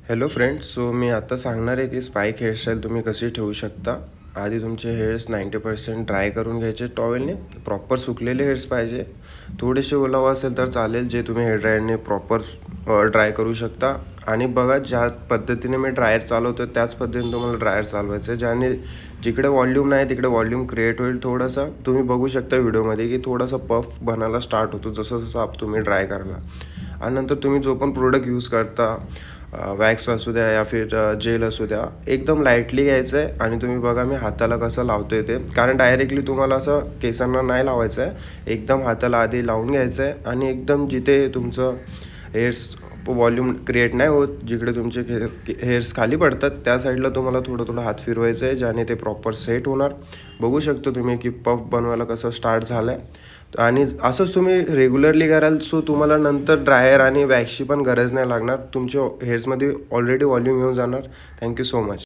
Hello friends, so मी आता सांगणार आहे की स्पाइक हेअरस्टाईल तुम्ही कशी ठेवू शकता. आधी तुमचे हेअर्स 90% ड्राय करून घ्यायचे टॉवेलने. प्रॉपर सुकलेले हेअर्स पाहिजे. थोडेसे ओलावा असेल तर चालेल, जे तुम्ही हेअर ड्रायरने प्रॉपर ड्राय करू शकता. आणि बघा, ज्या पद्धतीने मी ड्रायर चालवतो त्याच पद्धतीने तुम्हाला ड्रायर चालवायचं आहे, ज्याने जिकडे वॉल्यूम नाही तिकडे वॉल्यूम क्रिएट होईल. थोडंसं तुम्ही बघू शकता व्हिडिओमध्ये की थोडासा पफ बनायला स्टार्ट होतो जसं जसं तुम्ही ड्राय कराल. आणि नंतर तुम्ही जो पण प्रोडक्ट यूज करता, वॅक्स असू द्या या फिर जेल असू द्या, एकदम लाईटली घ्यायचं आहे. आणि तुम्ही बघा मी हाताला कसं लावतो आहे ते, कारण डायरेक्टली तुम्हाला असं केसांना नाही लावायचं आहे. एकदम हाताला आधी लावून घ्यायचं आहे आणि एकदम जिथे तुमचं हेअर्स वॉल्यूम क्रिएट नाही होत, जिकडे तुमचे हेअर्स खाली पडतात त्या साईडला तुम्हाला थोडं थोडं हात फिरवायचं आहे, ज्याने ते प्रॉपर सेट होणार. बघू शकतो तुम्ही की पफ बनवायला कसं स्टार्ट झालं आहे. आणि असंच तुम्ही रेग्युलरली कराल, सो तुम्हाला नंतर ड्रायर आणि वॅक्सची पण गरज नाही लागणार. तुमच्या हेअर्समध्ये ऑलरेडी वॉल्यूम येऊन जाणार. Thank you so much.